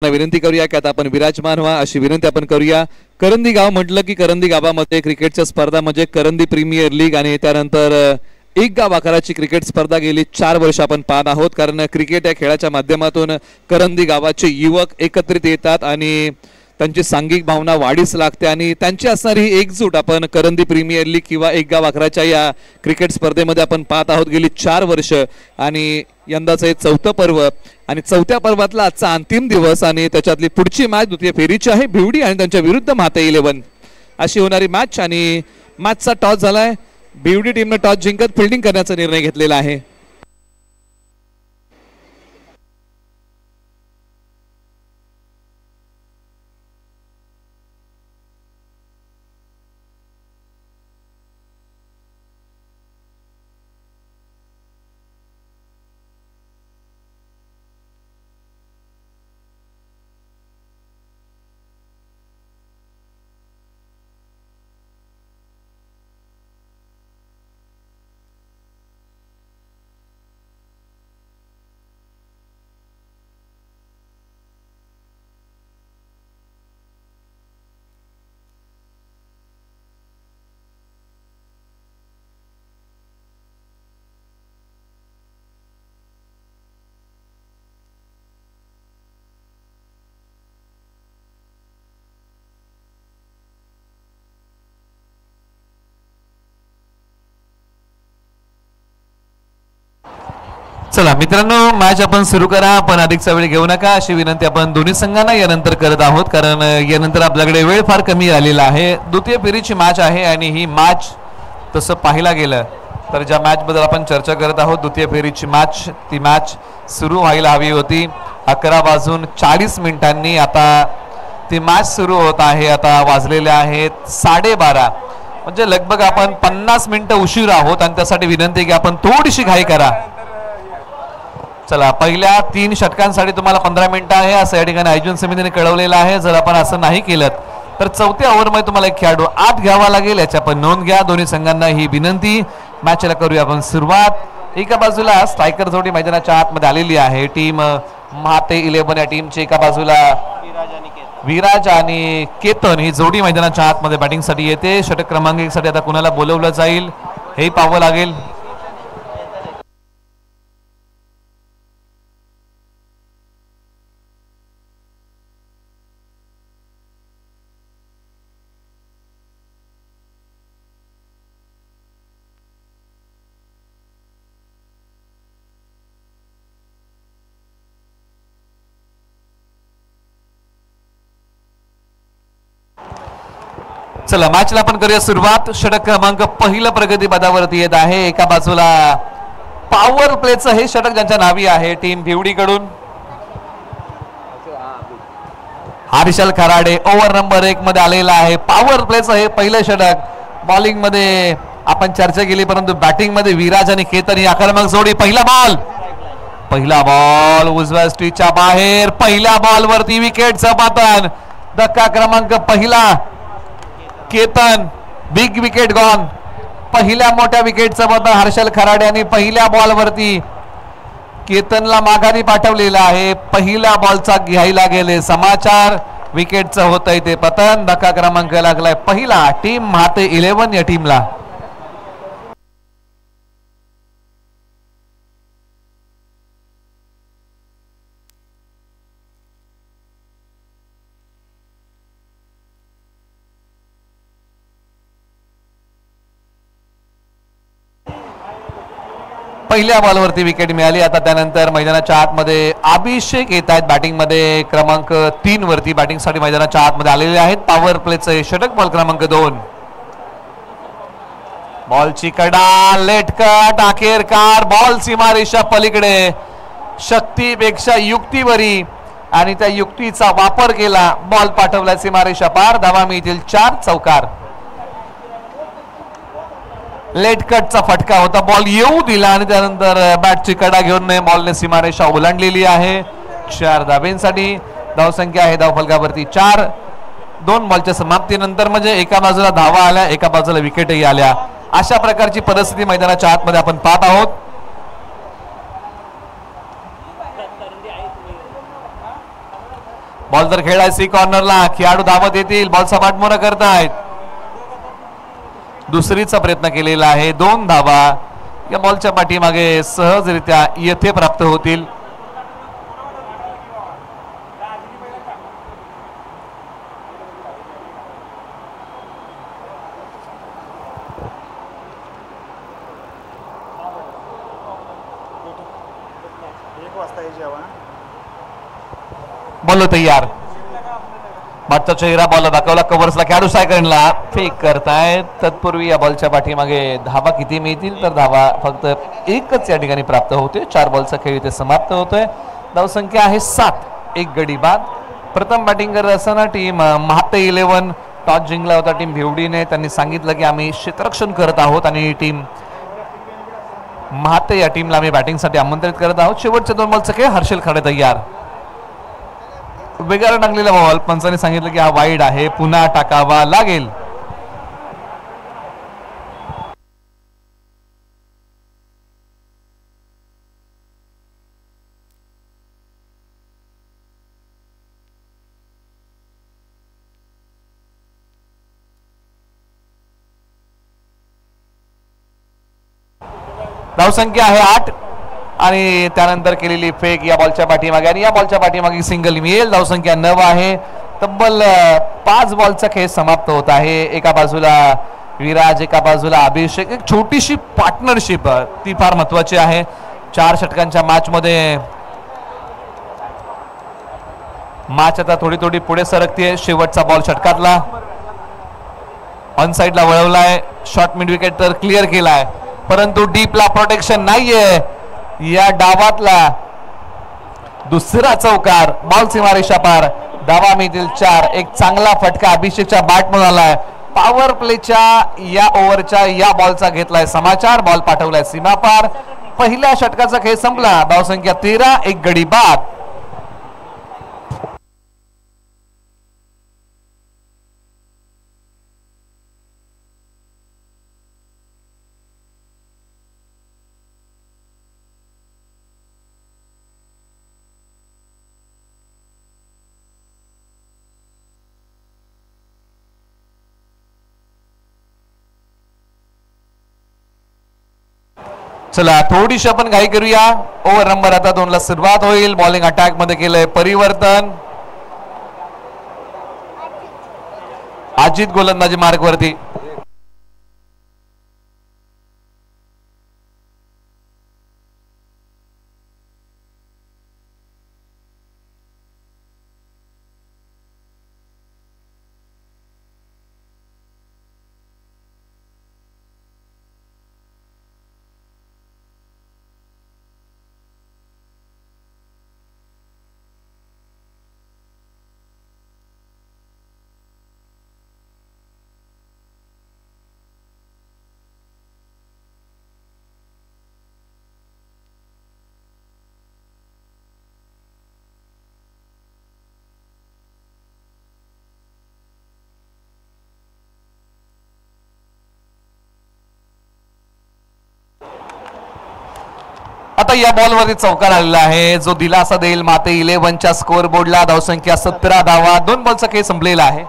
प्रेक्षकांना विनंती करूया की आता आपण विराजमान व्हा अशी विनंती आपण करूया। करंदी गाव म्हटलं की करंदी गावामध्ये क्रिकेटच्या स्पर्धा म्हणजे करंदी प्रीमियर लीग आणि त्यानंतर एक गाव आकाराची क्रिकेट स्पर्धा गेली 4 वर्ष आपण पाहत आहोत। कारण क्रिकेट या खेळाच्या माध्यमातून करंदी गावाचे युवक एकत्रित येतात आणि त्यांची सांघिक भावना वाढीस लागते आणि त्यांची असणारी एकजूट आपण करंदी प्रीमियर लीग किंवा एक गाव आकाराच्या या क्रिकेट स्पर्धेमध्ये आपण पाहत आहोत गेली 4 वर्ष आणि यंदाचं हे 4थं पर्व आणि 4थ्या पर्वातला आजचा अंतिम दिवस आणि त्याच्यातली पुढची मॅच द्वितीय फेरीची आहे भिवडी आणि त्यांच्या विरुद्ध म्हाते 11 अशी होणारी मॅच आणि मॅचचा टॉस झालाय। भिवडी टीमने टॉस जिंकत फिल्डिंग करण्याचा निर्णय घेतलेला आहे। चला मित्रांनो मॅच आपण सुरू करा पण अधिकचा वेळ घेऊ नका अशी विनंती आपण दोन्ही संघांना यानंतर करत आहोत। कारण यानंतर आपल्याकडे वेळ फार कमी आलेला आहे। द्वितीय फेरीची मॅच आहे आणि ही मॅच तसं पाहायला गेलं तर ज्या मॅच बद्दल आपण चर्चा करत आहोत द्वितीय फेरीची मॅच ती मॅच सुरू व्हायला हवी होती 11:40 आता ती मॅच सुरू होत आहे। आता वाजलेले आहेत 12:30 म्हणजे लगभग आपण 50 मिनिटं उशीर आहोत आणि त्यासाठी विनंती की आपण थोडीशी घाई करा। चला पहिल्या 3 षटकांसाठी तुम्हाला 15 मिनिटं आहे असं या ठिकाणी आयोजन समितीने कळवलेलं आहे। जर आपण असं नाही केलं तर 4थ्या ओव्हरमध्ये तुम्हाला एक खेळाडू आत घ्यावा लागेल याची आपण नोंद घ्या। दोन्ही संघांना ही विनंती। मॅचला करूया आपण सुरुवात। एका बाजूला स्ट्रायकर जोडी मैदानाच्या आतमध्ये आलेली आहे टीम म्हाते 11 या टीमची एका बाजूला विराज आणि केतन ही जोडी मैदानाच्या आतमध्ये बॅटिंगसाठी येते। षटक क्रमांक 1 साठी आता कुणाला बोलवलं जाईल हे पाहावं लागेल। चला मॅचला आपण करूया सुरुवात। षटक क्रमांक 1 प्रगती पदावरती येत आहे। एका बाजूला पॉवर प्लेचं हे षटक ज्यांच्या नावी आहे टीम भिवडी कडून हर्षल खराडे ओव्हर नंबर 1 मध्ये आलेला आहे। पॉवर प्लेचं हे पहिलं षटक। बॉलिंग मध्ये आपण चर्चा केली परंतु बॅटिंग मध्ये विराज आणि केतन ही आक्रमक जोडी। पहिला बॉल उजव्या स्ट्रीटच्या बाहेर। पहिल्या बॉल वरती विकेटचं पतन। धक्का क्रमांक 1 केतन बिग विकेट गॉन। पहिल्या मोठ्या विकेटचं पतन हर्षल खराडे आणि पहिल्या बॉल वरती केतनला माघारी पाठवलेला आहे। पहिल्या बॉलचा घ्यायला गेले समाचार विकेटचं होतंय ते पतन। धक्का क्रमांक लागलाय पहिला टीम म्हाते 11 या टीमला। पहिल्या बॉलवरती विकेट मिळाली। आता त्यानंतर मैदानाच्या आतमध्ये अभिषेक येत आहेत बॅटिंग मध्ये क्रमांक 3 वरती बॅटिंगसाठी मैदानाच्या आतमध्ये आलेले आहेत। पॉवर प्लेचं षटक बॉल क्रमांक 2। बॉलची कडा लेट कट अखेरकार बॉल सीमारेषा पलीकडे शक्तीपेक्षा युक्तीवरी आणि त्या युक्तीचा वापर केला। बॉल पाठवला सीमारेषा पार। धावा मिळतील 4 चौकार। लेट कटचा फटका होता बॉल येऊ दिला आणि त्यानंतर बॅटची कडा घेऊन बॉलने सीमारेषा ओलांडलेली आहे। 4 धाब्यांसाठी धावसंख्या आहे धावफलकावरती 4। 2 बॉलच्या समाप्तीनंतर म्हणजे एका बाजूला धावा आल्या एका बाजूला विकेटही आल्या अशा प्रकारची परिस्थिती मैदानाच्या आतमध्ये आपण पाहत आहोत। बॉल जर खेळलाय सी कॉर्नरला, खेळाडू धावत येतील, बॉलचा पाठमोरा करतायत. दुसरीचा प्रयत्न केलेला आहे. 2 धावा या बॉलच्या पाठीमागे सहजरित्या येथे प्राप्त होतील. बॉल तयार. मागचा चेहरा बॉल दाखवला कव्हर्सला, खेळाडू सायकलला फेक करतायत. तत्पूर्वी या बॉलच्या पाठीमागे धावा किती मिळतील तर धावा फक्त एकच या ठिकाणी प्राप्त होते. 4 बॉलचा खेळ इथे समाप्त होतोय. धावसंख्या आहे 7. 1 गडी बाद. प्रथम बॅटिंग करत असताना टीम महाते 11 टॉस जिंकला होता टीम भिवडीने. त्यांनी सांगितलं की आम्ही क्षेत्ररक्षण करत आहोत आणि टीम महाते या टीमला आम्ही बॅटिंगसाठी आमंत्रित करत आहोत. शेवटचे 2 बॉलचा खेळ. हर्षल खाडे तयार. वेगाला टाकलेला बॉल, पंचाने सांगितलं की हा वाईड आहे, पुन्हा टाकावा लागेल. धावसंख्या आहे 8 आणि त्यानंतर केलेली फेक या बॉलच्या पाठीमागे आणि या बॉलच्या पाठीमागे सिंगल मिळेल. धावसंख्या 9 आहे. तब्बल 5 बॉलचा खेळ समाप्त होत आहे. एका बाजूला विराज, एका बाजूला अभिषेक. एक छोटीशी पार्टनरशिप ती फार महत्वाची आहे. 4 षटकांच्या मॅच मध्ये मॅच आता थोडी थोडी पुढे सरकते. शेवटचा बॉल षटकातला ऑन साइडला वळवलाय. शॉर्ट मिड विकेट तर क्लिअर केलाय, परंतु डीपला प्रोटेक्शन नाहीये. या डावातला दुसरा चौकार, बॉल सीमारेषा पार. धावा मिळतील 4. एक चांगला फटका अभिषेकच्या बॅट मधून आलाय. पॉवर प्लेच्या या ओव्हरच्या या बॉलचा घेतलाय समाचार. बॉल पाठवलाय सीमा पार. पहिल्या षटकाचा खेळ संपला. धावसंख्या 13. 1 गडी बाद. चला थोडीशी आपण घाई करूया. ओव्हर नंबर आता 2 ला सुरुवात होईल. बॉलिंग अटॅक मध्ये केलंय परिवर्तन. अजित गोलंदाजी मार्क वरती. आता या बॉलवरती चौकार आलेला आहे जो दिलासा देईल माते 11च्या स्कोअर बोर्डला. धावसंख्या 17 धावा. 2 बॉलचा खेळ संपलेला आहे.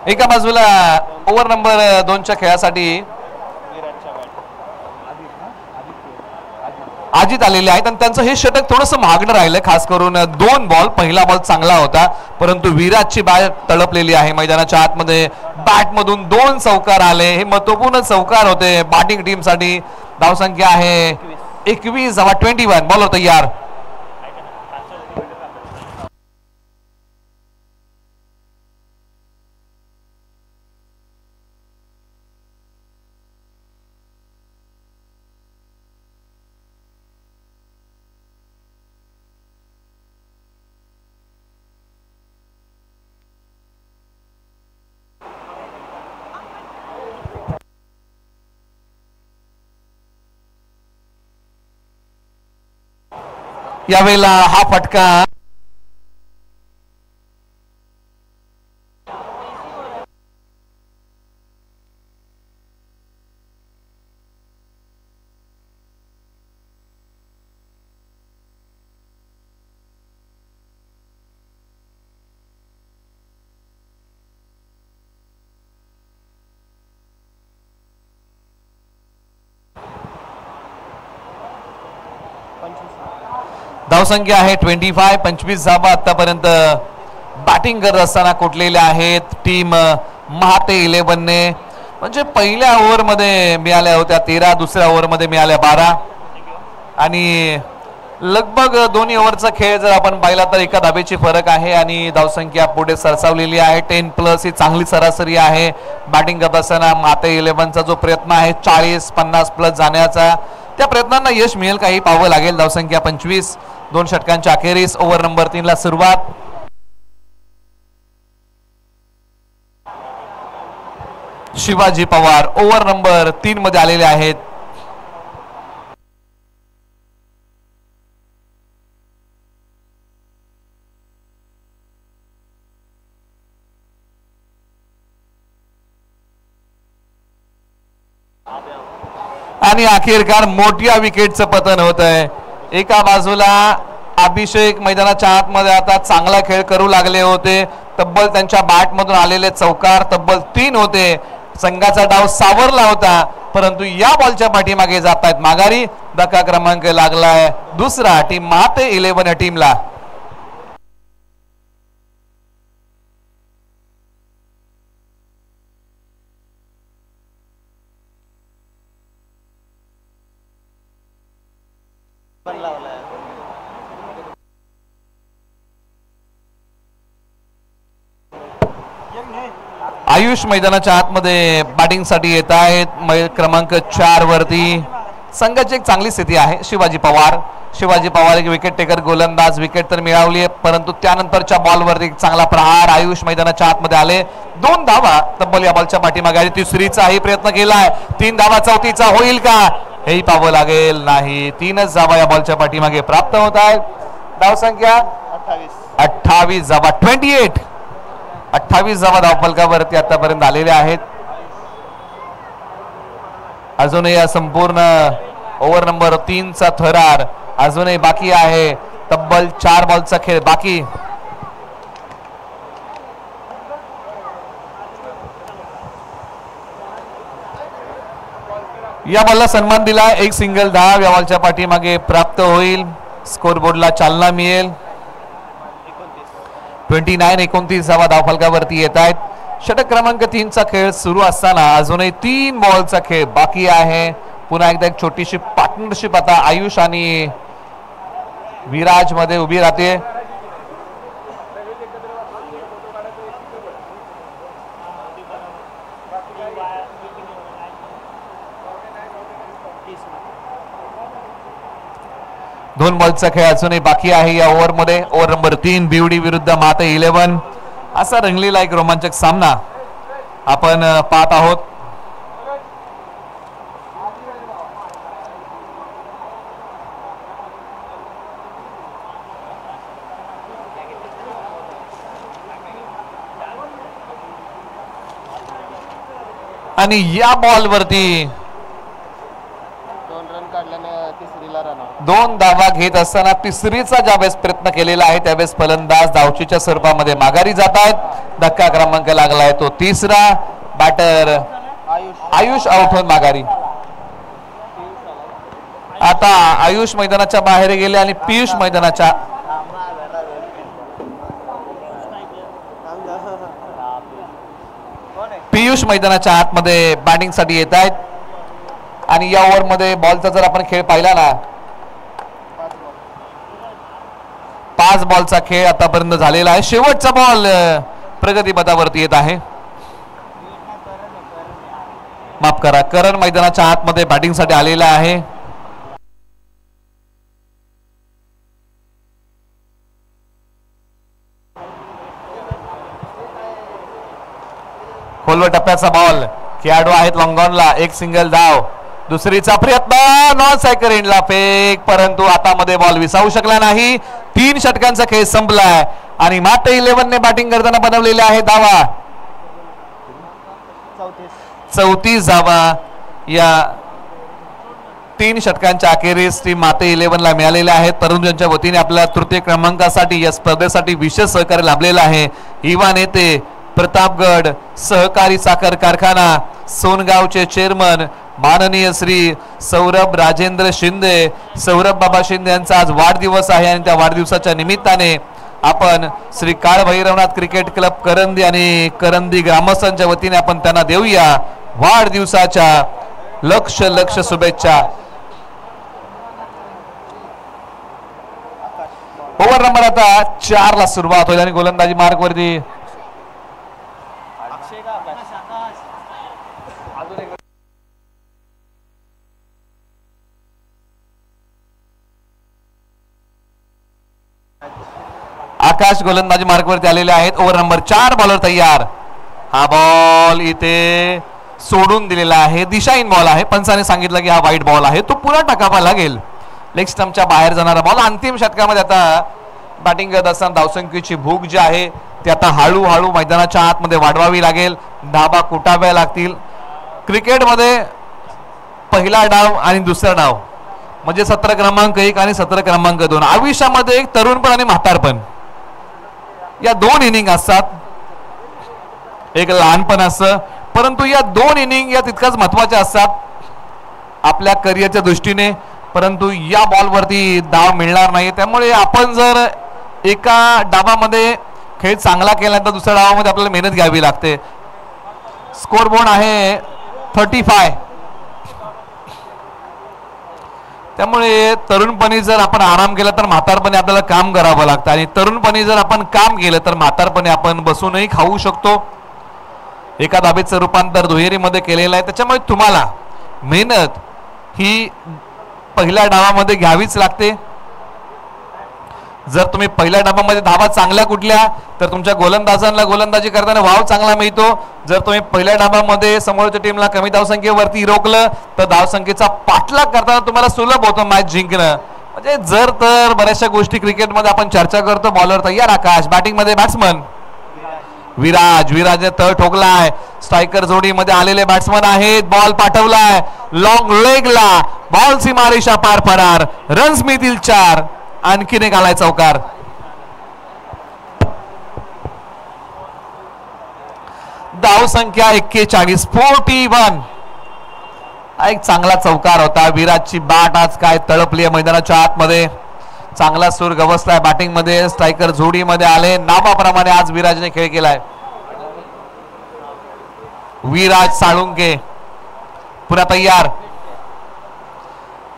एका बाजूला ओव्हर नंबर 2च्या खेळासाठी अजित आलेले आहेत आणि त्यांचं हे षटक थोडंसं महागडं राहिलं, खास करून 2 बॉल. पहिला बॉल चांगला होता परंतु विराजची बॅट तळपलेली आहे मैदानाच्या आतमध्ये. बॅट मधून 2 चौकार आले, हे महत्वपूर्ण चौकार होते बॅटिंग टीम साठी. धावसंख्या आहे 21. 21 बॉलर तयार. यावेळेला हा फटका धावसंख्या आहे 25. 25 धावा आतापर्यंत बॅटिंग करत असताना कुठलेल्या आहेत टीम महाते 11 ने. म्हणजे पहिल्या ओव्हरमध्ये मिळाल्या होत्या 13, दुसऱ्या ओव्हरमध्ये मिळाल्या 12 आणि लगभग दोन्ही ओव्हरचा खेळ जर आपण पाहिला तर एका धाबेची फरक आहे आणि धावसंख्या पुढे सरसावलेली आहे. 10+ ही चांगली सरासरी आहे. बॅटिंग करत असताना महाते 11चा जो प्रयत्न आहे 40-50+ जाण्याचा, त्या प्रयत्नांना यश मिळेल काही पाहावं लागेल. धावसंख्या 25. 2 षटकांच्या अखेरीस ओव्हर नंबर 3 ला सुरुवात. शिवाजी पवार ओव्हर नंबर 3 मध्ये आलेले आहेत. आणि अखेरकार मोठ्या विकेटचं पतन होत आहे. एका बाजूला अभिषेक मैदानाच्या आतमध्ये आता चांगला खेळ करू लागले होते. तब्बल त्यांच्या बॅट मधून आलेले चौकार तब्बल 3 होते. संघाचा डाव सावरला होता परंतु या बॉलच्या पाठीमागे जात आहेत माघारी. धक्का क्रमांक लागलाय दुसरा टीम महाते 11 या टीमला. आयुष मैदानाच्या आतमध्ये बॅटिंग साठी येत आहेत. क्रमांक 4 वरती संघाची एक चांगली स्थिती आहे. शिवाजी पवार एक विकेट टेकर गोलंदाज. विकेट तर मिळवली परंतु त्यानंतरच्या बॉलवरती एक चांगला प्रहार. आयुष मैदानाच्या आतमध्ये आले. 2 धावा तब्बल या बॉलच्या पाठीमागे. तिसरीचाही प्रयत्न केलाय. 3 धावा चौथीचा होईल का हेही पाहावं लागेल. नाही, 3च धावा या बॉलच्या पाठीमागे प्राप्त होत आहेत. धावसंख्या 28 धावा. 28 धावा धावफलकावरती आतापर्यंत आलेल्या आहेत. अजूनही या संपूर्ण ओव्हर नंबर 3 चा थरार अजूनही बाकी आहे. तब्बल 4 बॉलचा खेळ बाकी. या बॉलला सन्मान दिला. एक सिंगल धाव या बॉलच्या पाठीमागे प्राप्त होईल. स्कोरबोर्डला चालना मिळेल. 29 धावा धावफलकावरती येत आहेत. षटक क्रमांक 3 चा खेळ सुरू असताना अजूनही 3 बॉलचा खेळ बाकी आहे. पुन्हा एकदा एक छोटीशी पार्टनरशिप आता आयुष आणि विराज मध्ये उभी राहते. दोन बॉलचा खेळ अजूनही बाकी आहे या ओव्हर मध्ये. ओव्हर नंबर 3 बिवडी विरुद्ध महाते 11 असा रंगलेला एक रोमांचक सामना आपण पाहत आहोत. आणि या बॉलवरती 2 धावा घेत असताना तिसरीचा ज्यावेळेस प्रयत्न केलेला आहे त्यावेळेस फलंदाज धावचीच्या स्वरूपामध्ये माघारी जात आहेत. धक्का क्रमांक लागलाय तो तिसरा. बॅटर आयुष आउट होऊन माघारी. आता आयुष मैदानाच्या बाहेर गेले आणि पियुष मैदानाच्या आतमध्ये बॅटिंग साठी येत आहेत. आणि या ओव्हर मध्ये बॉलचा जर आपण खेळ पाहिला ना, 5 बॉलचा खेळ आतापर्यंत झालेला आहे. शेवटचा बॉल प्रगती पथावरती येत आहे. माफ करा, करण मैदानाच्या आतमध्ये बॅटिंग साठी आलेला आहे. खोलवर टप्प्याचा बॉल, खेळाडू आहेत लॉंगॉनला, एक सिंगल धाव. दुसरीचा प्रयत्न, नॉन सायकर एंडला फेक, परंतु हातामध्ये बॉल विसावू शकला नाही. 3 षटकांचा खेळ संपलाय आणि मात्र 11 ने बॅटिंग करताना बनवलेला आहे धावा. 34 धावा या 3 षटकांच्या अखेरीस टीम माते 11 ला मिळालेल्या आहेत. तरुणांच्या वतीने आपल्या तृतीय क्रमांकासाठी या स्पर्धेसाठी विशेष सहकार्य लाभलेलं आहे. युवा नेते, प्रतापगड सहकारी साखर कारखाना सोनगावचे चेअरमन माननीय श्री सौरभ राजेंद्र शिंदे, सौरभ बाबा शिंदे यांचा आज वाढदिवस आहे आणि त्या वाढदिवसाच्या निमित्ताने आपण श्री काळ भैरवनाथ क्रिकेट क्लब करंदी आणि करंदी ग्रामस्थांच्या वतीने आपण त्यांना देऊया वाढदिवसाच्या लक्ष लक्ष शुभेच्छा. ओव्हर नंबर आता 4 ला सुरुवात होईल आणि गोलंदाजी मार्ग वरती आकाश गोलंदाजी मार्गवरती आलेले आहेत. ओव्हर नंबर 4, बॉलर तयार. हा बॉल इथे सोडून दिलेला आहे, दिशाहीन बॉल आहे. पंचाने सांगितलं की हा वाईट बॉल आहे, तो पुन्हा टाकावा लागेल. लेग स्टंपच्या बाहेर जाणारा बॉल. अंतिम षटकामध्ये आता बॅटिंग करत असताना धावसंख्येची भूक जी आहे ती आता हळूहळू मैदानाच्या आतमध्ये वाढवावी लागेल. धाबा कुटाव्या लागतील. क्रिकेटमध्ये पहिला डाव आणि दुसरा डाव म्हणजे 17 क्रमांक 1 आणि 17 क्रमांक 2. आयुष्यामध्ये एक तरुणपण आणि म्हातारपण या 2 इनिंग असतात. एक लहानपण असतं, परंतु या 2 इनिंग या तितकाच महत्वाच्या असतात आपल्या करिअरच्या दृष्टीने. परंतु या बॉलवरती धाव मिळणार नाही, त्यामुळे आपण जर एका डावामध्ये खेळ चांगला केला तर दुसऱ्या डावामध्ये आपल्याला मेहनत घ्यावी लागते. स्कोर बोर्ड आहे 35. त्यामुळे तरुणपणी जर आपण आराम केला तर म्हातारपणी आपल्याला काम करावं लागतं आणि तरुणपणी जर आपण काम केलं तर म्हातारपणी आपण बसूनही खाऊ शकतो. एका धाबेचं रूपांतर दुहेरीमध्ये केलेलं आहे. त्याच्यामुळे तुम्हाला मेहनत ही पहिल्या डावामध्ये घ्यावीच लागते. जर तुम्ही पहिल्या डावामध्ये धावा चांगल्या कुठल्या तर तुमच्या गोलंदाजांना गोलंदाजी करताना वाव चांगला मिळतो. जर तुम्ही पहिल्या डावामध्ये समोरच्या टीमला कमी धावसंख्येवरती रोखलं तर धावसंख्येचा पाठलाग करताना तुम्हाला सुलभ होतं मॅच जिंकणं. म्हणजे जर तर बऱ्याचशा गोष्टी क्रिकेटमध्ये आपण चर्चा करतो. बॉलर तयार आकाश, बॅटिंगमध्ये बॅट्समन विराजने तळ ठोकलाय. स्ट्रायकर जोडीमध्ये आलेले बॅट्समन आहेत. बॉल पाठवलाय लॉंग लेगला, बॉल सीमारेषा पार पडणार. रन्स मिळतील 4. आणखीन एक आलाय चौकार. धाव संख्या 41, 41. एक चांगला चौकार होता. विराजची बॅट आज काय तळपली आहे मैदानाच्या आतमध्ये. चांगला सूर गवसलाय बॅटिंग मध्ये. स्ट्रायकर जोडीमध्ये आले. नावाप्रमाणे आज विराजने खेळ केलाय. विराज साळुंके पुन्हा तयार.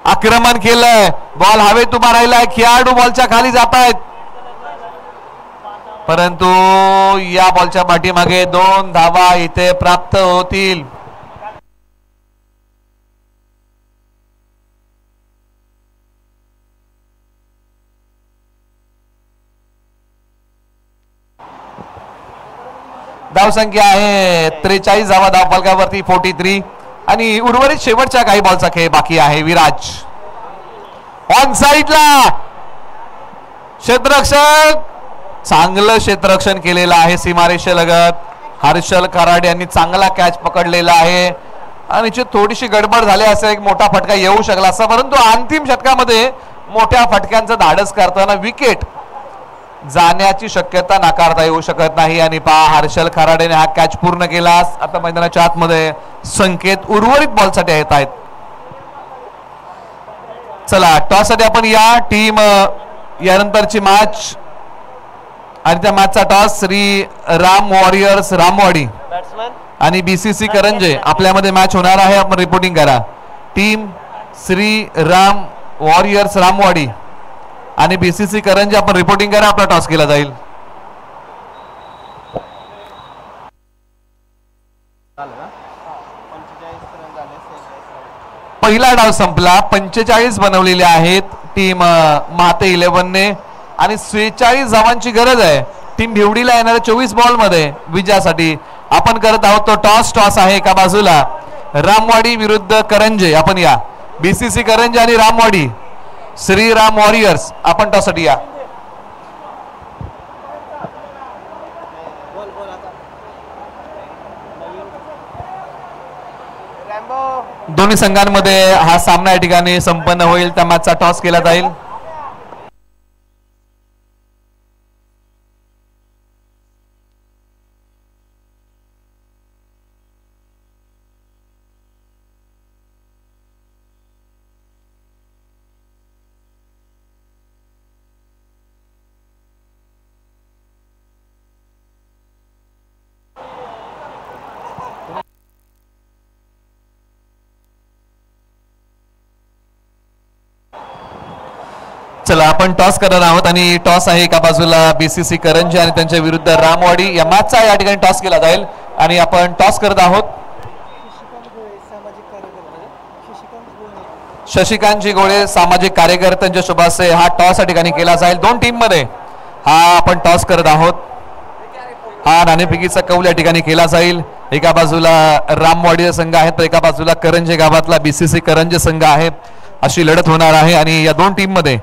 आक्रमण केलंय. बॉल हवेत उभा राहिलाय. खेळाडू बॉलच्या खाली जात आहेत, परंतु या बॉलच्या पाठीमागे 2 धावा इथे प्राप्त होतील. धावसंख्या आहे 43 धावा धावफलकावरती 43 आणि उर्वरित शेवटच्या काही बॉलचा खेळ बाकी आहे. विराज ऑन साइडला, क्षेत्ररक्षक चांगलं क्षेत्ररक्षण केलेलं आहे सीमारेषेलगत. हर्षल कराड यांनी चांगला कॅच पकडलेला आहे आणि थोडीशी गडबड झाली असेल, एक मोठा फटका येऊ शकला असता, परंतु अंतिम षटकामध्ये मोठ्या फटक्यांचं धाडस करताना विकेट जाण्याची शक्यता नाकारता येऊ शकत नाही. आणि पहा हर्षल खराडेने हा कॅच पूर्ण केला. आता मैदानाच्या आतमध्ये संकेत उर्वरित बॉलसाठी येत आहेत. चला टॉस साठी आपण या टीम यानंतरची मॅच आणि त्या मॅचचा टॉस श्री राम वॉरियर्स रामवाडी आणि बीसीसी करंजे आपल्यामध्ये मॅच होणार आहे. आपण रिपोर्टिंग करा. टीम श्री राम वॉरियर्स रामवाडी आणि बीसीसी करंजे आपण रिपोर्टिंग करा. आपला टॉस केला जाईल. पहिला डाव संपला. 45 बनवलेले आहेत टीम माते 11 ने आणि 46 धावांची गरज आहे टीम भिवडीला येणाऱ्या 24 बॉल मध्ये विजयासाठी. आपण करत आहोत तो टॉस आहे एका बाजूला रामवाडी विरुद्ध करंजे. आपण या बीसीसी करंजे आणि रामवाडी श्रीराम वॉरियर्स. आपण टॉस साठी या. दोन्ही संघांमध्ये हा सामना या ठिकाणी संपन्न होईल. त्या मॅचचा टॉस केला जाईल. चला आपण टॉस करत आहोत आणि टॉस आहे एका बाजूला बीसीसी करंजे आणि त्यांच्या विरुद्ध रामवाडी. या मॅचचा या ठिकाणी टॉस केला जाईल आणि आपण टॉस करत आहोत. शशिकांतजी गोळे सामाजिक कार्यकर्त्यांच्या शुभाशय हा टॉस या ठिकाणी केला जाईल. दोन टीम मध्ये हा आपण टॉस करत आहोत. हा नाणेफेकीचा कौल या ठिकाणी केला जाईल. एका बाजूला रामवाडी संघ आहे तर एका बाजूला करंजे गावातला बीसीसी करंजे संघ आहे. अशी लढत होणार आहे आणि या दोन टीम मध्ये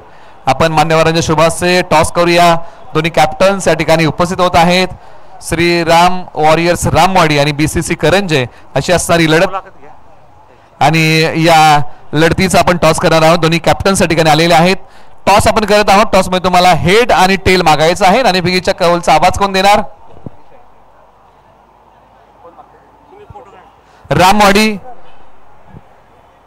आपण मान्यवरांच्या शुभाशय टॉस करूया. दोन्ही कॅप्टन्स या ठिकाणी उपस्थित होत आहेत. श्री राम वॉरियर्स रामवाडी आणि बीसीसी करंजे अशी असणारी लढत आणि या लढतीचा आपण टॉस करणार आहोत. दोन्ही कॅप्टन्स या ठिकाणी आलेले आहेत. टॉस आपण करत आहोत. टॉस मध्ये तुम्हाला हेड आणि टेल मागायचं आहे. नाणेफेकीच्या कौलचा आवाज कोण देणार? रामवाडी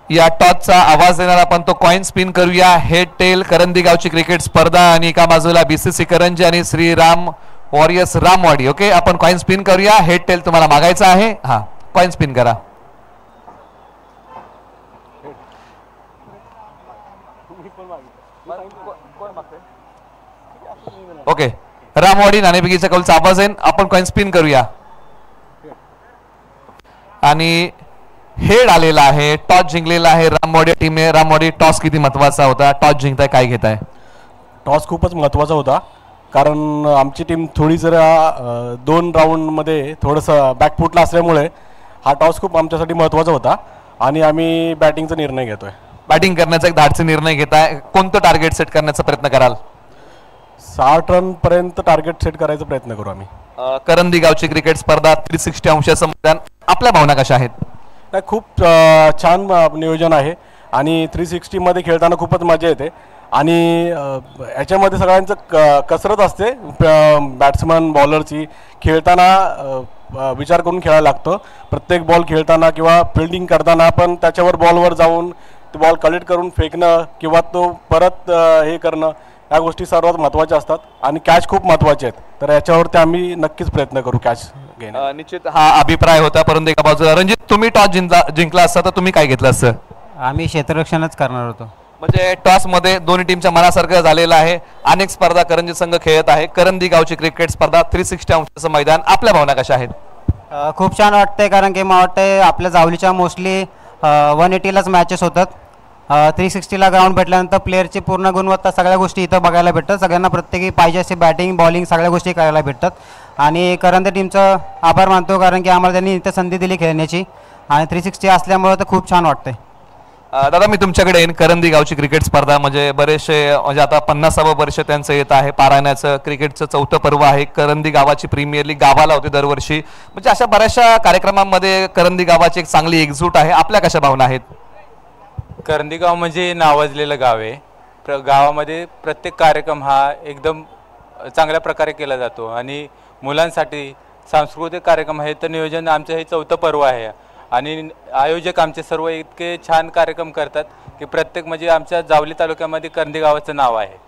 या टॉसचा आवाज देणार आपण तो कॉइन स्पिन करूया. हेड टेल करंदी गावची क्रिकेट स्पर्धा आणि एका बाजूला बीसीसी करंजे आणि श्री राम वॉरियर्स रामवाडी. ओके आपण कॉइन स्पिन करूया. हेड टेल तुम्हाला मागायचा आहे. हा कॉइन स्पिन करा. ओके रामवाडी नाणेफेकीच्या कौलचा आवाज येईल. आपण कॉइन स्पिन करूया आणि हेड आलेला आहे. टॉस जिंकलेला आहे रामवाडी टीमने. रामवाडी टॉस किती महत्वाचा होता? टॉस जिंकताय काय घेताय? टॉस खूपच महत्त्वाचा होता कारण आमची टीम थोडी जरा 2 राऊंडमध्ये थोडंसं बॅकफुटला असल्यामुळे हा टॉस खूप आमच्यासाठी महत्त्वाचा होता आणि आम्ही बॅटिंगचा निर्णय घेतोय. बॅटिंग करण्याचा एक धाडसी निर्णय घेताय. कोणतं टार्गेट सेट करण्याचा प्रयत्न कराल? 60 रनपर्यंत टार्गेट सेट करायचा प्रयत्न करू आम्ही. करंदी गावची क्रिकेट स्पर्धा 360 अंशाचं मैदान. आपल्या भावना कशा आहेत? नाही खूप छान नियोजन आहे आणि 360 मध्ये खेळताना खूपच मजा येते आणि याच्यामध्ये सगळ्यांचं कसरत असते. बॅट्समन बॉलरची खेळताना विचार करून खेळायला लागतं. प्रत्येक बॉल खेळताना किंवा फिल्डिंग करताना पण त्याच्यावर बॉलवर जाऊन तो बॉल कलेक्ट करून फेकणं किंवा तो परत हे करणं या गोष्टी सर्वात महत्त्वाच्या असतात आणि कॅच खूप महत्त्वाचे आहेत. तर याच्यावरती आम्ही नक्कीच प्रयत्न करू कॅच घेणं. निश्चित हा अभिप्राय होता. परंतु एका बाजूला रणजित तुम्ही टॉस जिंकला असता तर तुम्ही काय घेतलं असतं? आम्ही क्षेत्ररक्षणच करणार होतो. म्हणजे टॉस मध्ये दोन्ही टीमच्या मनासारखं झालेलं आहे. अनेक स्पर्धा करंजी संघ खेळत आहे. करंदी गावची क्रिकेट स्पर्धा 360 अंशाचं मैदान. आपल्या भावना कशा आहेत? खूप छान वाटतंय कारण की मला वाटतंय आपल्या जावलीच्या मोस्टली 180लाच मॅचेस होतात. 360ला ग्राउंड भेटल्यानंतर प्लेअरची पूर्ण गुणवत्ता सगळ्या गोष्टी इथं बघायला भेटतात. सगळ्यांना प्रत्येकी पाहिजे असे बॅटिंग बॉलिंग सगळ्या गोष्टी करायला भेटतात आणि करंदी टीमचं आभार मानतो कारण की आम्हाला त्यांनी इथं संधी दिली खेळण्याची आणि 360 असल्यामुळे तर खूप छान वाटतंय. दादा मी तुमच्याकडे येईन. करंदी गावची क्रिकेट स्पर्धा म्हणजे बरेचसे म्हणजे आता 50वे वर्ष त्यांचं येत आहे. पारायणाचं क्रिकेटचं 4थं पर्व आहे. करंदी गावाची प्रीमियर लीग गावाला होती दरवर्षी. म्हणजे अशा बऱ्याचशा कार्यक्रमांमध्ये करंदी गावाची एक चांगली एकजूट आहे. आपल्या कशा भावना आहेत? करंदी गाव म्हणजे नावाजलेलं गाव आहे. गावामध्ये प्रत्येक कार्यक्रम हा एकदम चांगल्या प्रकारे केला जातो आणि मुलांसाठी सांस्कृतिक कार्यक्रम आहे तर नियोजन आमचं हे 4थं पर्व आहे आणि आयोजक आमचे सर्व इतके छान कार्यक्रम करतात की प्रत्येक म्हणजे आमच्या जावली तालुक्यामध्ये करंदी गावाचं नाव आहे.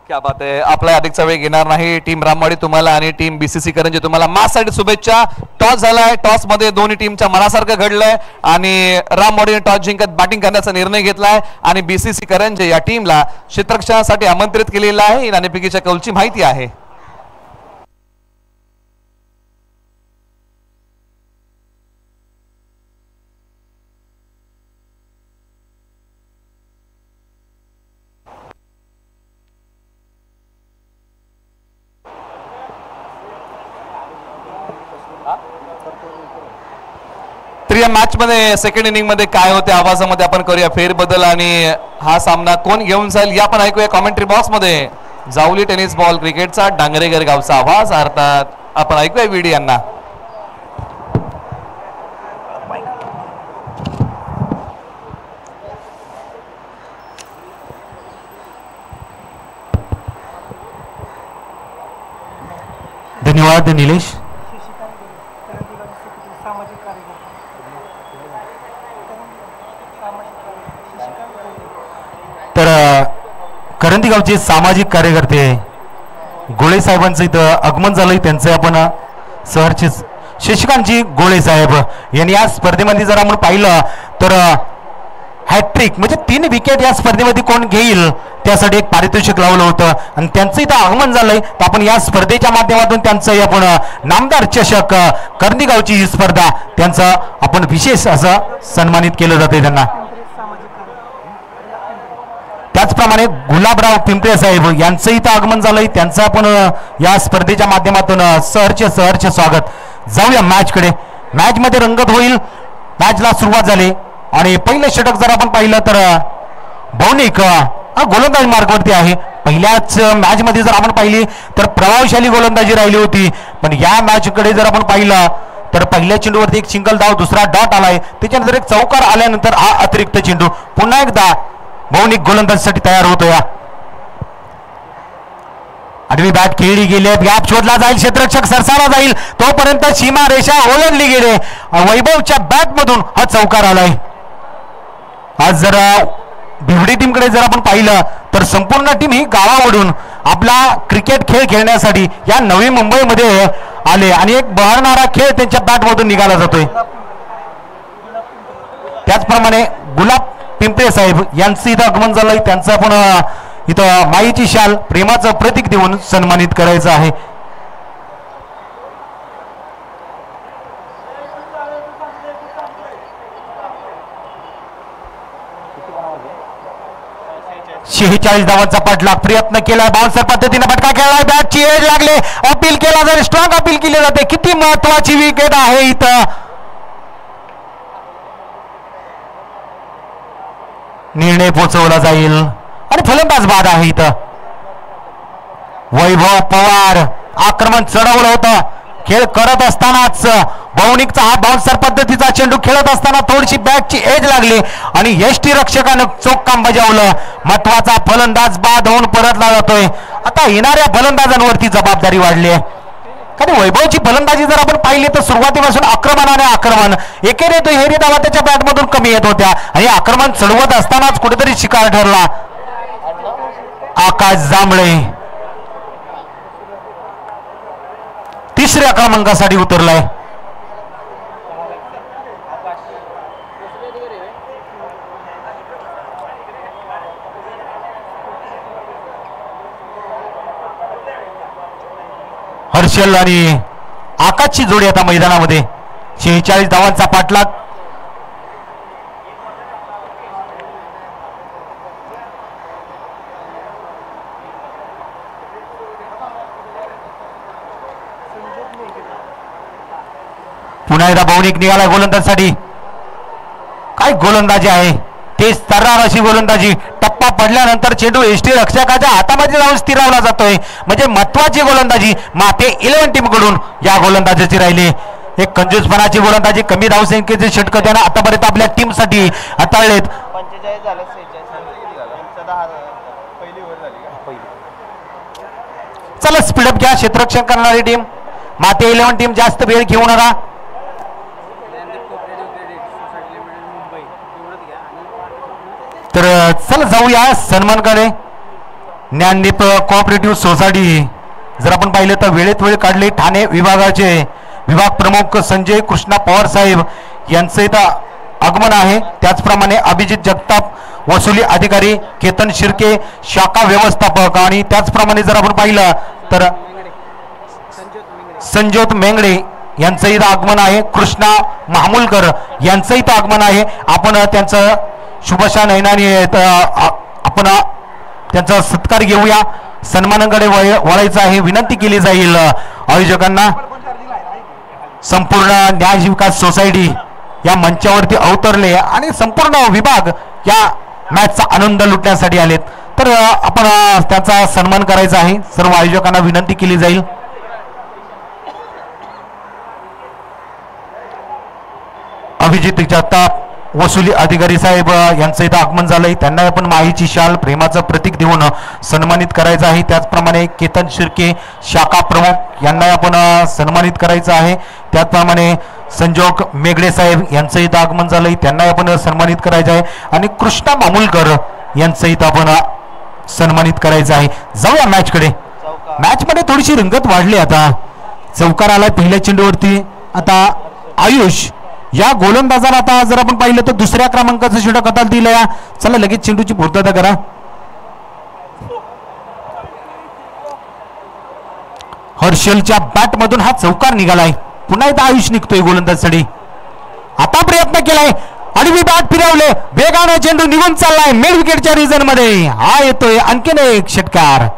क्या बात आहे. आपला अधिकचा वेळ घेणार नाही. टीम रामवाडी तुम्हाला आणि टीम बीसीसी करंजी तुम्हाला मासाठी शुभेच्छा. टॉस झालाय, टॉस मध्ये दोन्ही टीमच्या मनासारखं घडलंय आणि रामवाडीने टॉस जिंकत बॅटिंग करण्याचा निर्णय घेतलाय आणि बीसीसी करंजी या टीमला क्षेत्ररक्षणासाठी आमंत्रित केलेलं आहे. ही नाणेफेकीच्या कौलची माहिती आहे. तर या मॅच मध्ये सेकंड इनिंग मध्ये काय होते आवाजामध्ये आपण करूया फेरबदल आणि हा सामना कोण घेऊन जाईल या आपण ऐकूया कॉमेंट्री बॉक्स मध्ये. जावली टेनिस बॉल क्रिकेटचा डांगरेगर गावचा आवाज अर्थात आपण ऐकूया व्हिडिओ यांना. धन्यवाद निलेश. तर करंदी गावचे सामाजिक कार्यकर्ते गोळे साहेबांचं इथं आगमन झालंय. त्यांचं आपण सहर्ष शशिकांतजी गोळे साहेब यांनी या स्पर्धेमध्ये जर आपण पाहिलं तर हॅट्रिक म्हणजे 3 विकेट या स्पर्धेमध्ये कोण घेईल त्यासाठी एक पारितोषिक लावलं होतं आणि त्यांचं इथं आगमन झालंय. तर आपण या स्पर्धेच्या माध्यमातून त्यांचं आपण नामदार चषक करंदी गावची ही स्पर्धा त्यांचं आपण विशेष असं सन्मानित केलं जाते त्यांना. त्याचप्रमाणे गुलाबराव पिंपळे साहेब यांचं इथं आगमन झालंय. त्यांचं आपण या स्पर्धेच्या माध्यमातून सहर्ष स्वागत. जाऊया मॅचकडे. मॅच मध्ये रंगत होईल. मॅचला सुरुवात झाली आणि पहिलं षटक जर आपण पाहिलं तर भौनिक गोलंदाज मार्गावरती आहे. पहिल्याच मॅच मध्ये जर आपण पाहिली तर प्रभावशाली गोलंदाजी राहिली होती, पण या मॅच कडे जर आपण पाहिलं तर पहिल्या चेंडूवरती एक सिंगल धाव, दुसरा डॉट आलाय, त्याच्यानंतर एक चौकार आल्यानंतर हा अतिरिक्त चेंडू पुन्हा एकदा भौनिक गोलंदाजीसाठी तयार होतो. या आडवी बॅट खेळली गेली, गॅप शोधला जाईल, क्षेत्ररक्षक सरसावला जाईल, तोपर्यंत सीमा रेषा ओलांडली गेली. वैभवच्या बॅट मधून हा चौकार आलाय. आज जर भिवडी टीमकडे जर आपण पाहिलं तर संपूर्ण टीम ही गावावरून आपला क्रिकेट खेळ खेळण्यासाठी या नवी मुंबईमध्ये आले आणि एक बहरणारा खेळ त्यांच्या बॅटमधून निघाला जातोय. त्याचप्रमाणे गुलाब पिंपळे साहेब यांचं इथं आगमन झालंय. त्यांचं आपण इथं माईची शाल प्रेमाचं प्रतीक देऊन सन्मानित करायचं आहे. शेहेचाळीस धावांचा पाठलाग प्रयत्न केला, बाउन्सर पद्धतीने फटका खेळला, बॅटची एज लागले, अपील केला जाईल, स्ट्रॉंग अपील केली जाते. किती महत्वाची विकेट आहे इथं. निर्णय पोहोचवला जाईल आणि फलंदाज बाद आहे इथं. वैभव पवार आक्रमण चढवलं होतं. खेळ करत असतानाच भौनिकचा हा बाउन्सर पद्धतीचा चेंडू खेळत असताना थोडीशी बॅटची एज लागली आणि यष्टी रक्षकानं चोख काम बजावलं. महत्वाचा फलंदाज बाद होऊन परतला जातोय. आता येणाऱ्या फलंदाजांवरती जबाबदारी वाढली आहे. कारण वैभवची फलंदाजी जर आपण पाहिली तर सुरुवातीपासून आक्रमण एकेरी दुहेरी धावा त्याच्या बॅटमधून कमी येत होत्या आणि आक्रमण चढवत असतानाच कुठेतरी शिकार ठरला. आकाश जांभळे तिसऱ्या क्रमांकासाठी उतरलाय. हर्षल आणि आकाशची जोडी आता मैदानामध्ये. 46 धावांचा पाठलाग. पुन्हा एकदा भौनिक निघाला गोलंदाजीसाठी. काय गोलंदाजी आहे, तेच तर्रार अशी गोलंदाजी. टप्पा पडल्यानंतर चेंडू एसटी रक्षकाच्या हातामध्ये जाऊन स्थिरावला जातोय. म्हणजे महत्वाची गोलंदाजी माते 11 टीम कडून या गोलंदाजीची राहिली. एक कंजूसपणाची गोलंदाजी, कमी धावसंख्येचे षटक त्यानं आतापर्यंत आपल्या टीम साठी हाताळलेत. चला स्पीडअप घ्या. क्षेत्ररक्षण करणारी टीम माते 11 टीम जास्त वेळ घेऊ नका. तर चल जाऊया सन्मानकडे. ज्ञानदीप कोऑपरेटिव्ह सोसायटी जर आपण पाहिलं तर वेळेत वेळ काढली. ठाणे विभागाचे विभाग प्रमुख संजय कृष्णा पवार साहेब यांचं इथं आगमन आहे. त्याचप्रमाणे अभिजित जगताप वसुली अधिकारी, केतन शिर्के शाखा व्यवस्थापक, आणि त्याचप्रमाणे जर आपण पाहिलं तर संजोत मेंगडे यांचं इथं आगमन आहे. कृष्णा महामुलकर यांचं इथं आगमन आहे. आपण त्यांचं शुभशा नयनाने आपण त्यांचा सत्कार घेऊया. सन्मानाकडे वळायचं आहे. विनंती केली जाईल आयोजकांना. संपूर्ण न्याय विकास सोसायटी या मंचावरती अवतरले आणि संपूर्ण विभाग या मॅचचा आनंद लुटण्यासाठी आलेत. तर आपण त्यांचा सन्मान करायचा आहे. सर्व आयोजकांना विनंती केली जाईल. अभिजित जगताप वसुली अधिकारी साहेब यांचं इथं आगमन झालंय. त्यांना आपण माहीची शाल प्रेमाचं प्रतीक देऊन सन्मानित करायचं आहे. त्याचप्रमाणे केतन शिर्के शाखा प्रमुख यांना आपण सन्मानित करायचं आहे. त्याचप्रमाणे संजोग मेगडे साहेब यांचं इथं आगमन झालंय. त्यांना आपण सन्मानित करायचं आहे. आणि कृष्णा मामुलकर यांचं इथं आपण सन्मानित करायचं आहे. जाऊया मॅचकडे. मॅचमध्ये थोडीशी रंगत वाढली. आता चौकार आलाय पहिल्या चेंडूवरती. आता आयुष या गोलंदाजाला आता जर आपण पाहिलं तर दुसऱ्या क्रमांकाचं षटक हातात दिलंय. चला लगेच चेंडूची पूर्तता करा. हर्षलच्या बॅट मधून हा चौकार निघालाय. पुन्हा एकदा आयुष निघतोय गोलंदाजसाठी. आता प्रयत्न केलाय आणि मी बॅट फिरवले. वेगाने चेंडू निघून चाललाय मिड विकेटच्या रिजन मध्ये. हा येतोय आणखीन एक षटकार.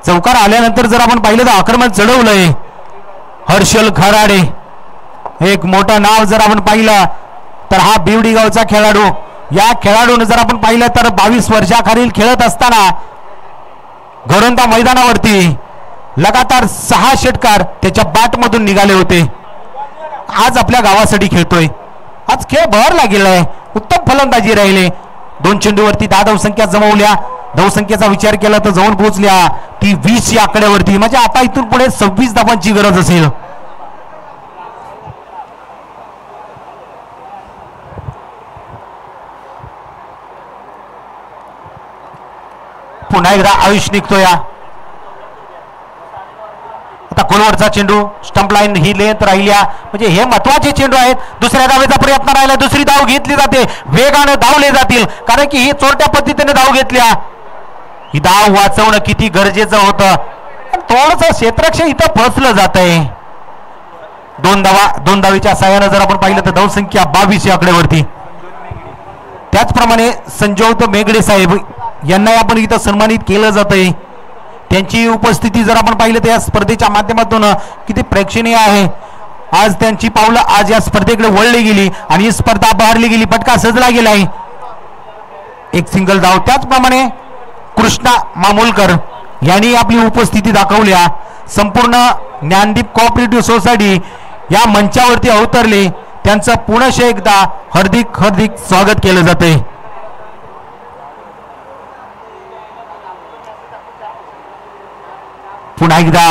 चौकार आल्यानंतर जर आपण पाहिलं तर आक्रमण चढवलंय हर्षल खराडे. एक मोठं नाव जर आपण पाहिलं तर हा बिवडी गावचा खेळाडू. या खेळाडूने जर आपण पाहिलं तर 22 वर्षाखालील खेळत असताना घोरंदा मैदानावरती लगातार 6 षटकार त्याच्या बॅट मधून निघाले होते. आज आपल्या गावासाठी खेळतोय. आज खेळ बहरला गेलाय. उत्तम फलंदाजी राहिले. 2 चेंडूवरती 10 धावसंख्या जमवल्या. धावसंख्येचा विचार केला तर जाऊन पोहोचल्या ती 20 या आकड्यावरती. म्हणजे आता इथून पुढे 26 धावांची गरज असेल. पुन्हा एकदा आयुष निघतोय. आता खोलवरचा चेंडू स्टंप लाईन ही लेंथ राहिल्या. म्हणजे हे महत्वाचे चेंडू आहेत. दुसऱ्या धावेचा प्रयत्न राहिला. दुसरी धाव घेतली जाते. वेगाने धावले जातील कारण की ही चोरट्या पद्धतीने धाव घेतल्या. ही धाव वाचवणं किती गरजेचं होतं. थोडंसं क्षेत्ररक्षण इथं फसलं जात आहे. 2 धावेच्या साह्यानं जर आपण पाहिलं तर धावसंख्या 22 या आकड्यावरती. त्याचप्रमाणे संजोत मेगडे साहेब यांना आपण इथं सन्मानित केलं जात आहे. त्यांची उपस्थिती जर आपण पाहिलं तर या स्पर्धेच्या माध्यमातून किती प्रेक्षणीय आहे. आज त्यांची पावलं आज या स्पर्धेकडे वळली गेली आणि ही स्पर्धा बहरली गेली. पटका सजला गेलाय. एक सिंगल धाव. त्याचप्रमाणे कृष्णा मामुलकर यांनी आपली उपस्थिती दाखवल्या. संपूर्ण ज्ञानदीप कोऑपरेटिव्ह सोसायटी या मंचावरती अवतरले. त्यांचं पुनश्च एकदा हार्दिक स्वागत केलं जाते. पुन्हा एकदा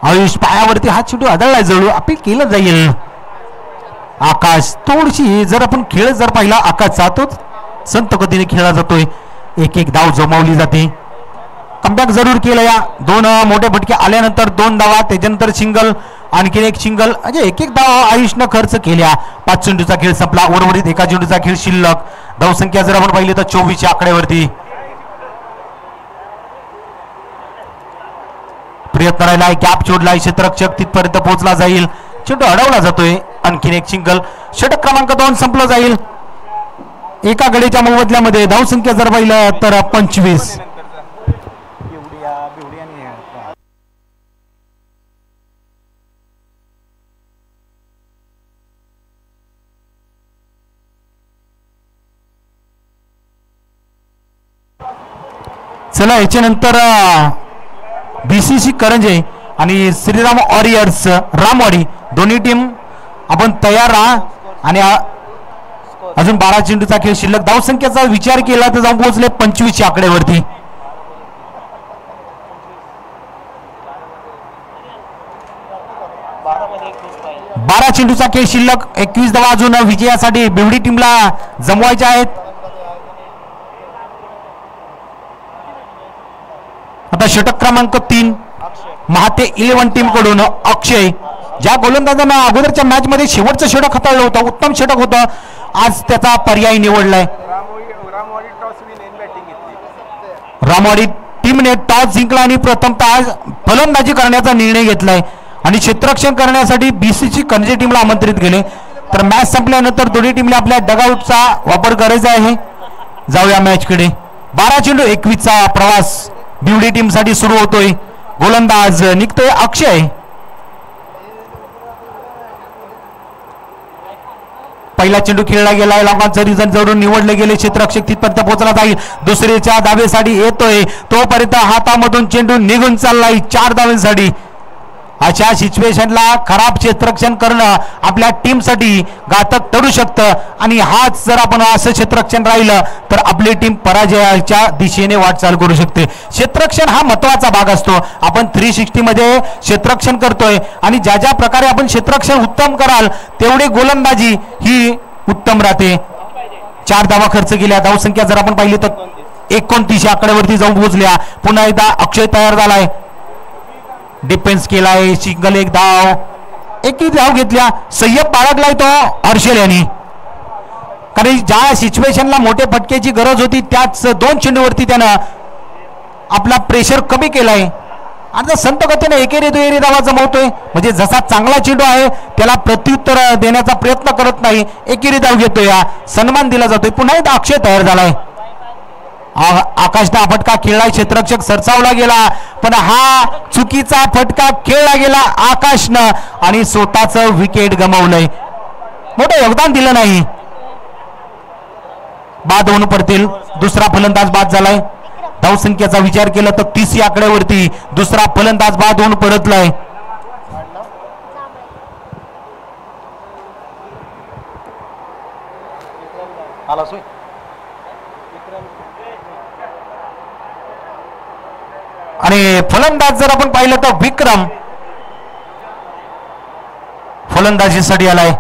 आयुष पायावरती हा चेंडू आदळला. जळू अपील केलं जाईल. आकाश थोडीशी जर आपण खेळ जर पाहिला आकाशचा तो संत गतीने खेळला जातोय. एक धाव जमवली जाते. कमबॅक जरूर केलं. या 2 मोठे फटके आल्यानंतर 2 धावा. त्याच्यानंतर सिंगल आणखीन एक सिंगल. म्हणजे एक धाव आयुषनं खर्च केल्या. 5 चेंडूचा खेळ संपला. उर्वरित 1 चेंडूचा खेळ शिल्लक. धावसंख्या जर आपण पाहिली तर 24 या आकड्यावरती. प्रयत्न राहिला. गॅप सोडलाय. क्षेत्ररक्षक तिथपर्यंत पोहोचला जाईल. चेंडू अडवला जातोय. आणखीन एक सिंगल. षटक क्रमांक 2 संपलं जाईल. एका गडीच्या मोबदल्यामध्ये धावसंख्या जर पाहिलं तर 25. चला याच्यानंतर BCC करंजे आणि श्रीराम वॉरियर्स रामवाडी दोन्ही टीम आपण तयार राहा. आणि अजून 12 चेंडूचा खेळ शिल्लक. धावसंख्येचा विचार केला तर जाऊन पोहोचले 25 या आकड्यावरती. बारा चेंडूचा खेळ शिल्लक. 21 धावा अजून विजयासाठी बिवडी टीमला जमवायच्या आहेत. आता षटक क्रमांक 3 महाते 11 टीम कडून अक्षय, ज्या गोलंदाजांना अगोदरच्या मॅच मध्ये शेवटचं षटक हाताळलं होतं, उत्तम षटक होतं, आज त्याचा पर्याय निवडलाय. रामवाडी टीमने टॉस जिंकला आणि प्रथमतः फलंदाजी करण्याचा निर्णय घेतलाय आणि क्षेत्ररक्षण करण्यासाठी बीसीची करंजी टीमला आमंत्रित केले. तर मॅच संपल्यानंतर दोन्ही टीमने आपल्या डगआउटचा वापर करायचा आहे. जाऊया मॅच कडे. 12 चेंडू 21चा प्रवास बिवडी टीम साठी सुरू होतोय. गोलंदाज निघतोय अक्षय. पहिला चेंडू खेळला गेलाय, लोकांचं रिझन जवळून निवडले गेले, क्षेत्ररक्षक तिथपर्यंत पोहोचला जाईल, दुसरीच्या धावेसाठी येतोय, तोपर्यंत हातामधून चेंडू निघून चाललाय 4 धावेसाठी. अशा सिच्युएशनला खराब क्षेत्ररक्षण करणं आपल्या टीमसाठी घातक ठरू शकतं आणि हाच जर आपण असं क्षेत्ररक्षण राहिलं तर आपली टीम पराजयाच्या दिशेने वाटचाल करू शकते. क्षेत्ररक्षण हा महत्वाचा भाग असतो. आपण 360 मध्ये क्षेत्ररक्षण करतोय आणि ज्या ज्या प्रकारे आपण क्षेत्ररक्षण उत्तम कराल तेवढी गोलंदाजी ही उत्तम राहते. 4 धावा खर्च केल्या. धावसंख्या जर आपण पाहिली तर 29 आकड्यावरती जाऊन पोहोचल्या. पुन्हा एकदा अक्षय तयार झालाय, डिफेन्स केलाय, सिंगल एक धाव, एकही धाव घेतल्या. सय्यद बाळगलाय तो हर्षल यांनी, कारण ज्या सिच्युएशनला मोठे फटकेची गरज होती त्याच 2 चेंडूवरती त्यानं आपला प्रेशर कमी केलाय. आता संत गतीने एकेरी दुहेरी धावा जमवतोय, म्हणजे जसा चांगला चेंडू आहे त्याला प्रत्युत्तर देण्याचा प्रयत्न करत नाही, एकेरी धाव घेतोय, सन्मान दिला जातोय. पुन्हा एकदा अक्षय तयार झालाय. आकाशने फटका खेळला, क्षेत्ररक्षक सरसावला गेला, पण हा चुकीचा फटका खेळला गेला आकाशनं आणि स्वतःच विकेट गमावलंय. मोठं योगदान दिलं नाही. बाद होऊन पडतील. दुसरा फलंदाज बाद झालाय. धावसंख्येचा विचार केला तर 30 आकड्यावरती दुसरा फलंदाज बाद होऊन परतलाय. आणि फलंदाज जर आपण पाहिलं तर विक्रम फलंदाजीसाठी आलाय.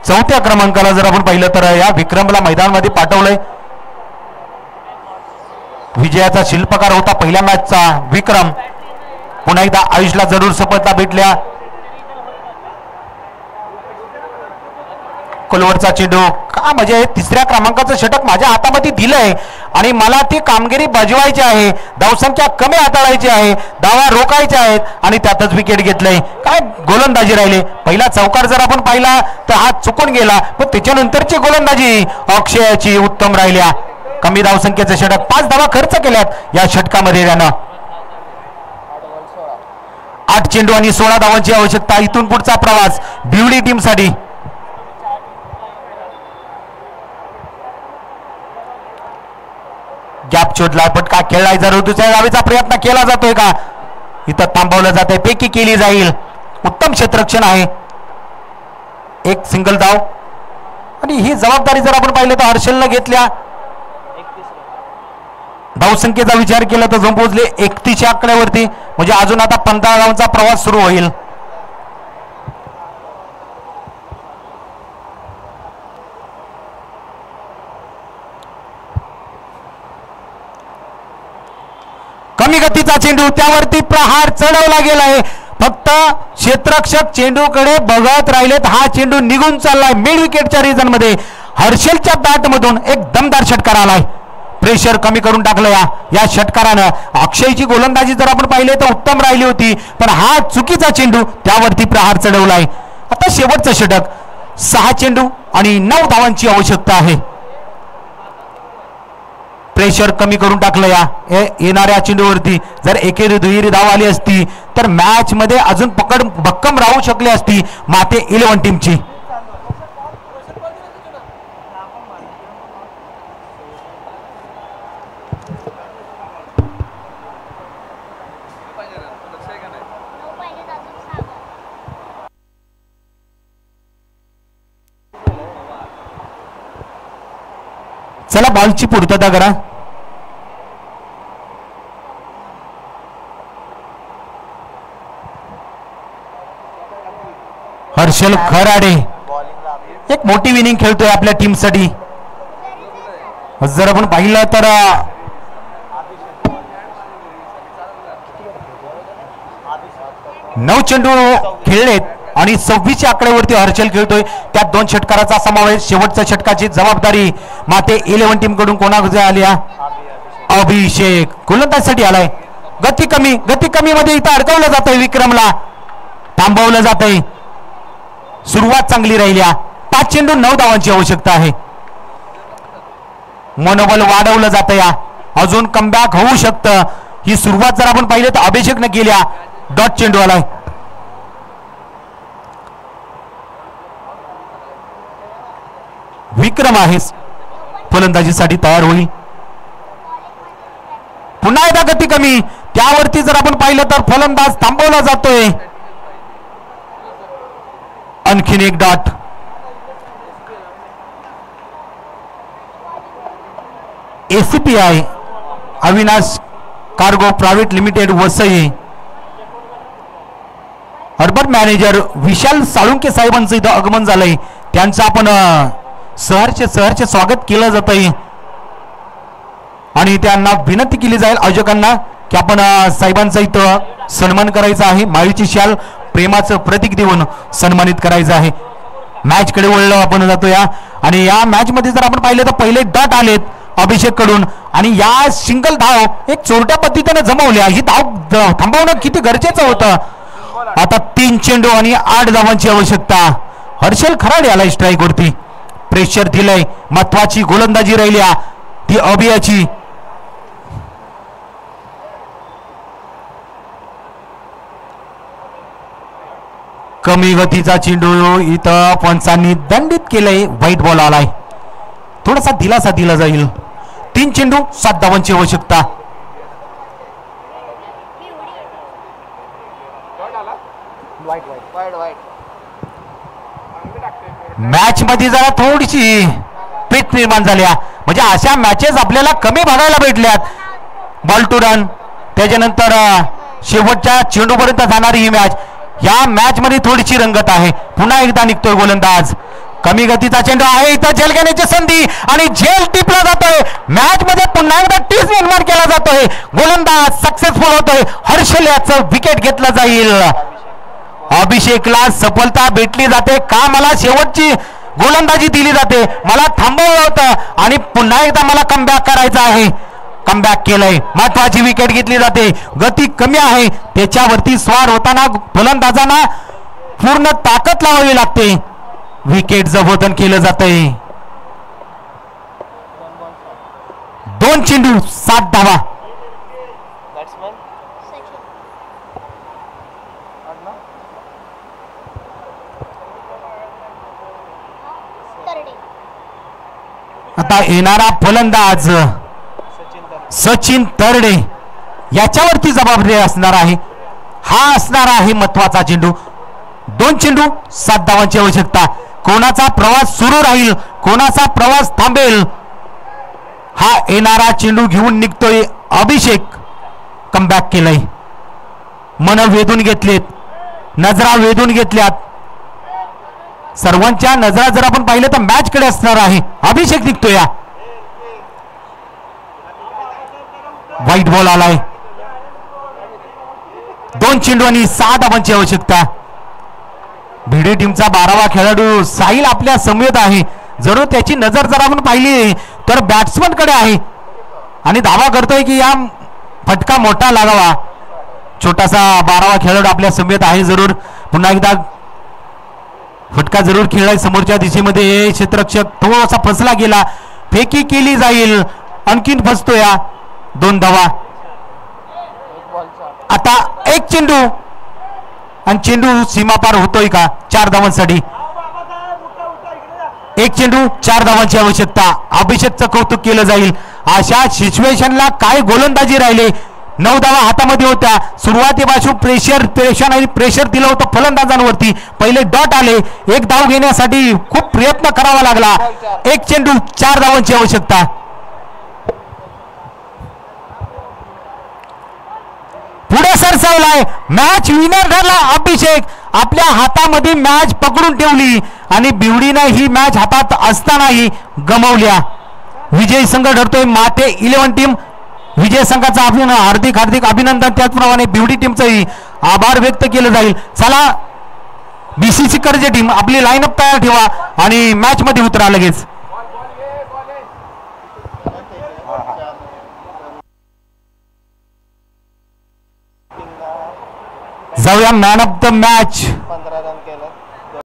चौथ्या क्रमांकाला जर आपण पाहिलं तर या विक्रमला मैदानामध्ये पाठवलंय. विजयाचा शिल्पकार होता पहिल्या मॅचचा विक्रम. पुन्हा एकदा आयुषला जरूर सफलता भेटल्या. कोलवरचा चेंडू का म्हणजे 3ऱ्या क्रमांकाचं षटक माझ्या हातामध्ये दिलंय आणि मला ती कामगिरी बजवायची आहे. धावसंख्या कमी हाताळायची आहे, धावा रोखायच्या आहेत आणि त्यातच विकेट घेतलंय. काय गोलंदाजी राहिले. पहिला चौकार जर आपण पाहिला तर हा चुकून गेला, पण त्याच्यानंतरची गोलंदाजी अक्षयाची उत्तम राहिल्या. कमी धावसंख्येचं षटक, 5 धावा खर्च केल्यात या षटकामध्ये त्यानं. 8 चेंडू आणि 16 धावांची आवश्यकता. इथून पुढचा प्रवास बिवडी टीम साठी. गॅप शोधला, फटका खेळलाय, जर दुसऱ्या धावेचा प्रयत्न केला जातोय का, इथं थांबवलं जात आहे, पैकी केली जाईल. उत्तम क्षेत्ररक्षण आहे. एक सिंगल धाव आणि ही जबाबदारी जर आपण पाहिलं तर हर्षलनं घेतल्या. धावसंख्येचा विचार केला तर जम पोहोचले 31 आकड्यावरती, म्हणजे अजून आता 15 धावांचा प्रवास सुरू होईल. कमी गतीचा चेंडू, त्यावरती प्रहार चढवला गेलाय. फक्त क्षेत्ररक्षक चेंडूकडे बघत राहिलेत. हा चेंडू निघून चाललाय मिड विकेटच्या रिजन मध्ये. हर्षलच्या बॅट मधून एक दमदार षटकार आलाय. प्रेशर कमी करून टाकलं या षटकारानं. अक्षयची गोलंदाजी जर आपण पाहिले तर उत्तम राहिली होती, पण हा चुकीचा चेंडू, त्यावरती प्रहार चढवलाय. आता शेवटचं षटक. 6 चेंडू आणि 9 धावांची आवश्यकता आहे. प्रेशर कमी करून टाकलं या येणाऱ्या चेंडूवरती. जर एकेरी दुहेरी धाव आली असती तर मॅच मध्ये अजून पकड भक्कम राहू शकली असती माते 11 टीमची. चला बॉलची पूर्तता करा. हर्षल खराडे एक मोठी इनिंग खेळतोय आपल्या टीमसाठी. जर आपण पाहिलं तर 9 चेंडू खेळलेत आणि 26 आकड्यावरती हर्षल खेळतोय. त्यात 2 षटकाराचा समावेश. शेवटच्या षटकाची जबाबदारी माते 11 टीम कडून कोणाकडे आली? अभिषेक गोलंदाजीसाठी आलाय. गती कमी मध्ये इथं अडकवलं जातंय. विक्रमला थांबवलं जातंय. सुरुवात चांगली राहिली. 5 चेंडू 9 धावांची आवश्यकता आहे. मनोबल वाढवलं जातं. या अजून कमबॅक होऊ शकतं. ही सुरुवात जर आपण पाहिली तर अभिषेकने केल्या. डॉट चेंडू आलाय. विक्रम आहे फलंदाजीसाठी तयार होईल. पुन्हा एकदा गती कमी. त्यावरती जर आपण पाहिलं तर फलंदाज थांबवला जातोय. आणखीन एक dot. ACPI Avinash cargo private limited Vasai urban manager Vishal Salunke साहेबांचं इथं आगमन झालंय. त्यांचं आपण सहर्ष स्वागत केलं जात आहे आणि त्यांना विनंती केली जाईल आयोजकांना की आपण साहेबांचा इथं सन्मान करायचा आहे. माळीची शाल प्रेमाचं प्रतीक देऊन सन्मानित करायचं आहे. मॅच कडे वळलो आपण जातो या. आणि या मॅच मध्ये जर आपण पाहिलं तर पहिले डॉट आलेत अभिषेक कडून आणि या सिंगल धाव एक चोरट्या पद्धतीने जमवल्या. ही धाव थांबवणं किती गरजेचं होतं. आता 3 चेंडू आणि 8 धावांची आवश्यकता. हर्षल खराडे आलाय स्ट्राईक वरती. प्रेशर दिलंय. महत्वाची गोलंदाजी राहिली ती अभियाची. कमी गतीचा चेंडू इथं पंचांनी दंडित केलंय. व्हाईट बॉल आलाय. थोडासा दिलासा दिला जाईल. 3 चेंडू 7 धावांची आवश्यकता. मॅच मध्ये जरा थोडीशी पीठ निर्माण झाल्या. म्हणजे अशा मॅचेस आपल्याला कमी बघायला भेटल्यात. बॉल टू रन त्याच्यानंतर शेवटच्या चेंडूपर्यंत जाणारी ही मॅच. या मॅच मध्ये थोडीशी रंगत आहे. पुन्हा एकदा निघतोय गोलंदाज. कमी गतीचा चेंडू आहे. इथं झेल घेण्याची संधी आणि झेल टिपला जातोय. मॅच मध्ये पुन्हा एकदा टीस निर्माण केला जातोय. गोलंदाज सक्सेसफुल होतोय. हर्षल याचं विकेट घेतलं जाईल. अभिषेकला सफलता भेटली जाते का मला शेवटची गोलंदाजी दिली जाते. मला थांबवलं होतं आणि पुन्हा एकदा मला कमबॅक करायचं आहे. कमबॅक केलंय. महत्वाची विकेट घेतली जाते. गती कमी आहे त्याच्यावरती स्वार होताना फलंदाजांना पूर्ण ताकद लावावी लागते. विकेट जबोधन केलं जातंय. 2 चेंडू 7 धावा. आता येणारा फलंदाज सचिन तरडे याच्यावरती जबाबदारी असणार आहे. हा असणार आहे महत्वाचा चेंडू. 2 चेंडू 7 धावांची आवश्यकता. कोणाचा प्रवास सुरू राहील कोणाचा प्रवास थांबेल. हा येणारा चेंडू घेऊन निघतोय. अभिषेक कमबॅक केलंय. मन वेधून घेतलेत. नजरा वेधून घेतल्यात. सर्वांच्या नजरा जर आपण पाहिलं तर मॅच कडे असणार आहे. अभिषेक निघतोय. व्हाईट बॉल आलाय. 2 चेंडू आणि 6 धावांची आवश्यकता. भिडे टीमचा 12वा खेळाडू साहिल आपल्या समेत आहे. जरूर त्याची नजर जर आपण पाहिली तर बॅट्समन कडे आहे आणि दावा करतोय की या फटका मोठा लागावा. छोटासा 12वा खेळाडू आपल्या समेत आहे. जरूर पुन्हा एकदा फटका जरूर खेळाय. समोरच्या दिशेमध्ये क्षेत्ररक्षक थोडासा फसला गेला. फेकी केली जाईल. आणखीन फसतोय. 2 धावा. आता 1 चेंडू आणि चेंडू सीमापार होतोय का? 4 धावांसाठी 1 चेंडू 4 धावांची आवश्यकता. अभिषेकचं कौतुक केलं जाईल. अशा सिच्युएशनला काय गोलंदाजी राहिले. 9 धावा हातामध्ये होत्या. सुरुवातीपासून प्रेशर दिलं होतं फलंदाजांवरती. पहिले डॉट आले. 1 धाव घेण्यासाठी खूप प्रयत्न करावा लागला. 1 चेंडू 4 धावांची आवश्यकता. पुढे सरसावलाय. मॅच विनर ठरला अभिषेक. आपल्या हातामध्ये मॅच पकडून ठेवली आणि बिवडीनं ही मॅच हातात असतानाही गमावल्या. विजयी संघ ठरतोय माटे 11 टीम. विजय संघाचा हार्दिक हार्दिक अभिनंदन. त्याचप्रमाणे ब्युटी टीमचंही आभार व्यक्त केलं जाईल. चला बीसीसी कर्जे टीम आपली लाईनअप तयार ठेवा आणि मॅच मध्ये उतरा लगेच. जाऊया मॅन ऑफ द मॅच.